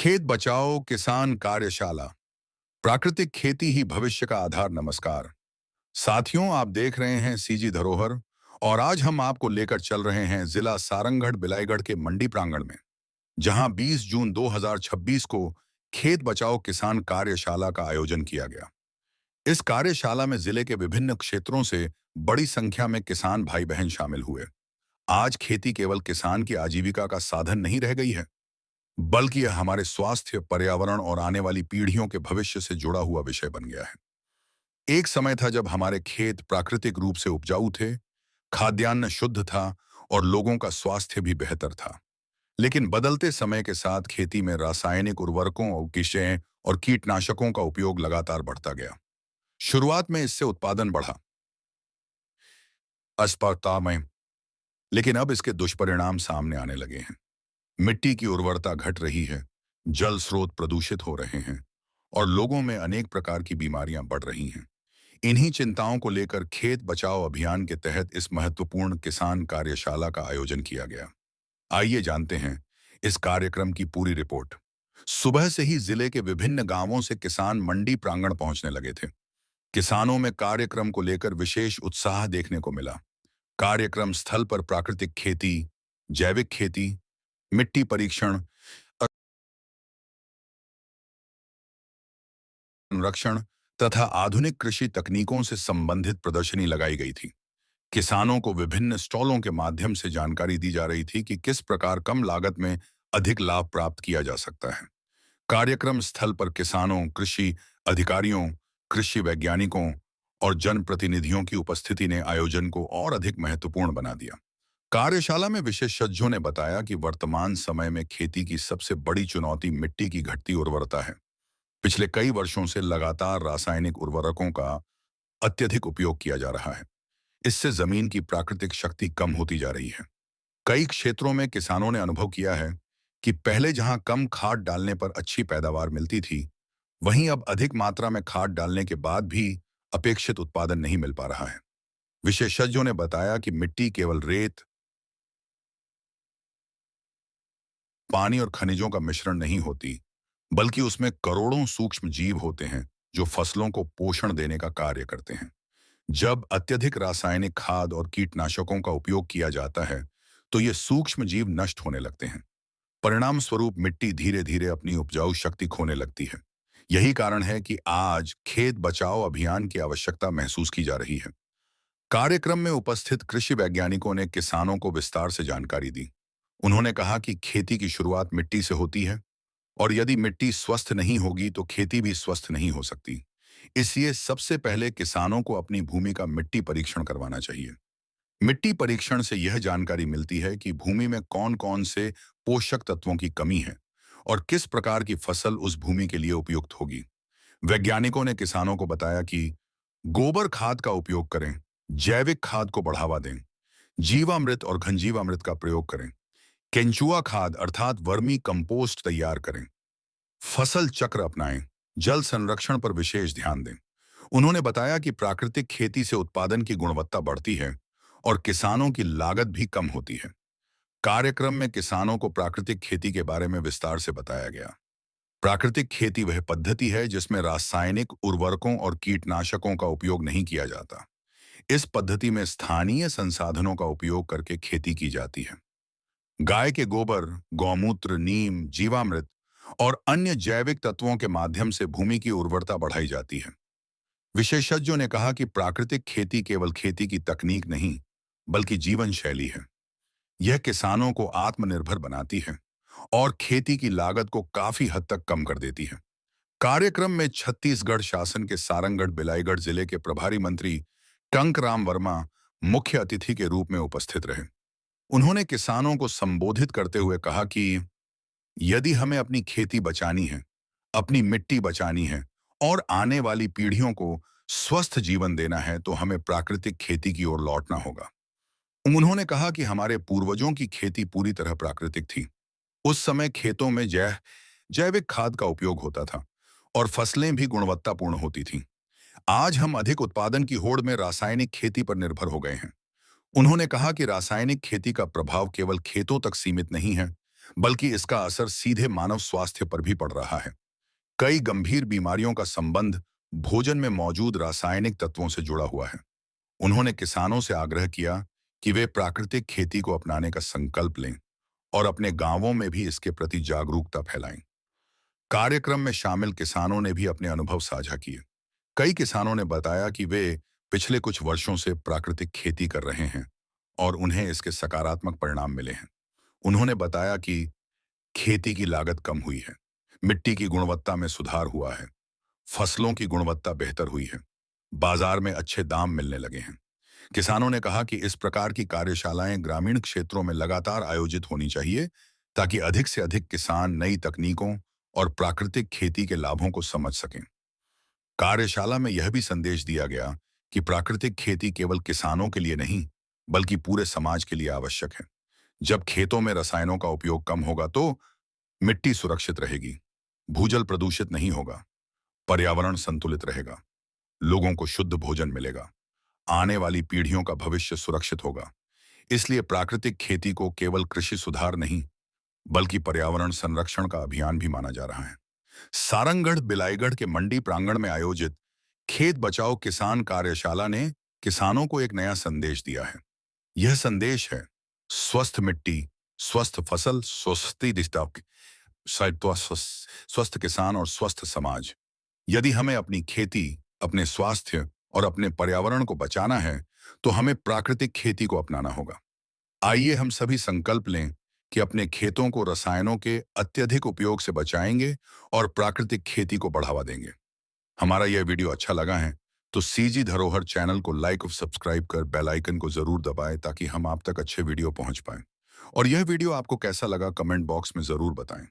खेत बचाओ किसान कार्यशाला। प्राकृतिक खेती ही भविष्य का आधार। नमस्कार साथियों, आप देख रहे हैं सीजी धरोहर और आज हम आपको लेकर चल रहे हैं जिला सारंगढ़ बिलाईगढ़ के मंडी प्रांगण में, जहां 20 जून 2026 को खेत बचाओ किसान कार्यशाला का आयोजन किया गया। इस कार्यशाला में जिले के विभिन्न क्षेत्रों से बड़ी संख्या में किसान भाई बहन शामिल हुए। आज खेती केवल किसान की आजीविका का साधन नहीं रह गई है, बल्कि यह हमारे स्वास्थ्य, पर्यावरण और आने वाली पीढ़ियों के भविष्य से जुड़ा हुआ विषय बन गया है। एक समय था जब हमारे खेत प्राकृतिक रूप से उपजाऊ थे, खाद्यान्न शुद्ध था और लोगों का स्वास्थ्य भी बेहतर था। लेकिन बदलते समय के साथ खेती में रासायनिक उर्वरकों और विषय और कीटनाशकों का उपयोग लगातार बढ़ता गया। शुरुआत में इससे उत्पादन बढ़ा, अस्पताल में, लेकिन अब इसके दुष्परिणाम सामने आने लगे हैं। मिट्टी की उर्वरता घट रही है, जल स्रोत प्रदूषित हो रहे हैं और लोगों में अनेक प्रकार की बीमारियां बढ़ रही हैं। इन्हीं चिंताओं को लेकर खेत बचाओ अभियान के तहत इस महत्वपूर्ण किसान कार्यशाला का आयोजन किया गया। आइए जानते हैं इस कार्यक्रम की पूरी रिपोर्ट। सुबह से ही जिले के विभिन्न गांवों से किसान मंडी प्रांगण पहुंचने लगे थे। किसानों में कार्यक्रम को लेकर विशेष उत्साह देखने को मिला। कार्यक्रम स्थल पर प्राकृतिक खेती, जैविक खेती, मिट्टी परीक्षण, संरक्षण तथा आधुनिक कृषि तकनीकों से संबंधित प्रदर्शनी लगाई गई थी। किसानों को विभिन्न स्टॉलों के माध्यम से जानकारी दी जा रही थी कि किस प्रकार कम लागत में अधिक लाभ प्राप्त किया जा सकता है। कार्यक्रम स्थल पर किसानों, कृषि अधिकारियों, कृषि वैज्ञानिकों और जनप्रतिनिधियों की उपस्थिति ने आयोजन को और अधिक महत्वपूर्ण बना दिया। कार्यशाला में विशेषज्ञों ने बताया कि वर्तमान समय में खेती की सबसे बड़ी चुनौती मिट्टी की घटती उर्वरता है। पिछले कई वर्षों से लगातार रासायनिक उर्वरकों का अत्यधिक उपयोग किया जा रहा है। इससे जमीन की प्राकृतिक शक्ति कम होती जा रही है। कई क्षेत्रों में किसानों ने अनुभव किया है कि पहले जहां कम खाद डालने पर अच्छी पैदावार मिलती थी, वहीं अब अधिक मात्रा में खाद डालने के बाद भी अपेक्षित उत्पादन नहीं मिल पा रहा है। विशेषज्ञों ने बताया कि मिट्टी केवल रेत, पानी और खनिजों का मिश्रण नहीं होती, बल्कि उसमें करोड़ों सूक्ष्म जीव होते हैं जो फसलों को पोषण देने का कार्य करते हैं। जब अत्यधिक रासायनिक खाद और कीटनाशकों का उपयोग किया जाता है, तो ये सूक्ष्म जीव नष्ट होने लगते हैं। परिणाम स्वरूप मिट्टी धीरे धीरे अपनी उपजाऊ शक्ति खोने लगती है। यही कारण है कि आज खेत बचाओ अभियान की आवश्यकता महसूस की जा रही है। कार्यक्रम में उपस्थित कृषि वैज्ञानिकों ने किसानों को विस्तार से जानकारी दी। उन्होंने कहा कि खेती की शुरुआत मिट्टी से होती है और यदि मिट्टी स्वस्थ नहीं होगी तो खेती भी स्वस्थ नहीं हो सकती। इसलिए सबसे पहले किसानों को अपनी भूमि का मिट्टी परीक्षण करवाना चाहिए। मिट्टी परीक्षण से यह जानकारी मिलती है कि भूमि में कौन कौन से पोषक तत्वों की कमी है और किस प्रकार की फसल उस भूमि के लिए उपयुक्त होगी। वैज्ञानिकों ने किसानों को बताया कि गोबर खाद का उपयोग करें, जैविक खाद को बढ़ावा दें, जीवामृत और घनजीवामृत का प्रयोग करें, केंचुआ खाद अर्थात वर्मी कंपोस्ट तैयार करें, फसल चक्र अपनाएं, जल संरक्षण पर विशेष ध्यान दें। उन्होंने बताया कि प्राकृतिक खेती से उत्पादन की गुणवत्ता बढ़ती है और किसानों की लागत भी कम होती है। कार्यक्रम में किसानों को प्राकृतिक खेती के बारे में विस्तार से बताया गया। प्राकृतिक खेती वह पद्धति है जिसमें रासायनिक उर्वरकों और कीटनाशकों का उपयोग नहीं किया जाता। इस पद्धति में स्थानीय संसाधनों का उपयोग करके खेती की जाती है। गाय के गोबर, गौमूत्र, नीम, जीवामृत और अन्य जैविक तत्वों के माध्यम से भूमि की उर्वरता बढ़ाई जाती है। विशेषज्ञों ने कहा कि प्राकृतिक खेती केवल खेती की तकनीक नहीं, बल्कि जीवन शैली है। यह किसानों को आत्मनिर्भर बनाती है और खेती की लागत को काफी हद तक कम कर देती है। कार्यक्रम में छत्तीसगढ़ शासन के सारंगढ़ बिलाईगढ़ जिले के प्रभारी मंत्री टंकराम वर्मा मुख्य अतिथि के रूप में उपस्थित रहे। उन्होंने किसानों को संबोधित करते हुए कहा कि यदि हमें अपनी खेती बचानी है, अपनी मिट्टी बचानी है और आने वाली पीढ़ियों को स्वस्थ जीवन देना है, तो हमें प्राकृतिक खेती की ओर लौटना होगा। उन्होंने कहा कि हमारे पूर्वजों की खेती पूरी तरह प्राकृतिक थी। उस समय खेतों में जैविक खाद का उपयोग होता था और फसलें भी गुणवत्तापूर्ण होती थीं। आज हम अधिक उत्पादन की होड़ में रासायनिक खेती पर निर्भर हो गए हैं। उन्होंने कहा कि रासायनिक खेती का प्रभाव केवल खेतों तक सीमित नहीं है, बल्कि इसका असर सीधे मानव स्वास्थ्य पर भी पड़ रहा है। कई गंभीर बीमारियों का संबंध भोजन में मौजूद रासायनिक तत्वों से जुड़ा हुआ है। उन्होंने किसानों से आग्रह किया कि वे प्राकृतिक खेती को अपनाने का संकल्प लें और अपने गांवों में भी इसके प्रति जागरूकता फैलाएं। कार्यक्रम में शामिल किसानों ने भी अपने अनुभव साझा किए। कई किसानों ने बताया कि वे पिछले कुछ वर्षों से प्राकृतिक खेती कर रहे हैं और उन्हें इसके सकारात्मक परिणाम मिले हैं। उन्होंने बताया कि खेती की लागत कम हुई है, मिट्टी की गुणवत्ता में सुधार हुआ है, फसलों की गुणवत्ता बेहतर हुई है, बाजार में अच्छे दाम मिलने लगे हैं। किसानों ने कहा कि इस प्रकार की कार्यशालाएं ग्रामीण क्षेत्रों में लगातार आयोजित होनी चाहिए ताकि अधिक से अधिक किसान नई तकनीकों और प्राकृतिक खेती के लाभों को समझ सकें। कार्यशाला में यह भी संदेश दिया गया कि प्राकृतिक खेती केवल किसानों के लिए नहीं, बल्कि पूरे समाज के लिए आवश्यक है। जब खेतों में रसायनों का उपयोग कम होगा तो मिट्टी सुरक्षित रहेगी, भूजल प्रदूषित नहीं होगा, पर्यावरण संतुलित रहेगा, लोगों को शुद्ध भोजन मिलेगा, आने वाली पीढ़ियों का भविष्य सुरक्षित होगा। इसलिए प्राकृतिक खेती को केवल कृषि सुधार नहीं, बल्कि पर्यावरण संरक्षण का अभियान भी माना जा रहा है। सारंगढ़ बिलाईगढ़ के मंडी प्रांगण में आयोजित खेत बचाओ किसान कार्यशाला ने किसानों को एक नया संदेश दिया है। यह संदेश है स्वस्थ मिट्टी, स्वस्थ फसल, स्वस्थ किसान और स्वस्थ समाज। यदि हमें अपनी खेती, अपने स्वास्थ्य और अपने पर्यावरण को बचाना है, तो हमें प्राकृतिक खेती को अपनाना होगा। आइए हम सभी संकल्प लें कि अपने खेतों को रसायनों के अत्यधिक उपयोग से बचाएंगे और प्राकृतिक खेती को बढ़ावा देंगे। हमारा यह वीडियो अच्छा लगा है तो सीजी धरोहर चैनल को लाइक और सब्सक्राइब कर बेल आइकन को जरूर दबाएं ताकि हम आप तक अच्छे वीडियो पहुंच पाएं। और यह वीडियो आपको कैसा लगा कमेंट बॉक्स में जरूर बताएं।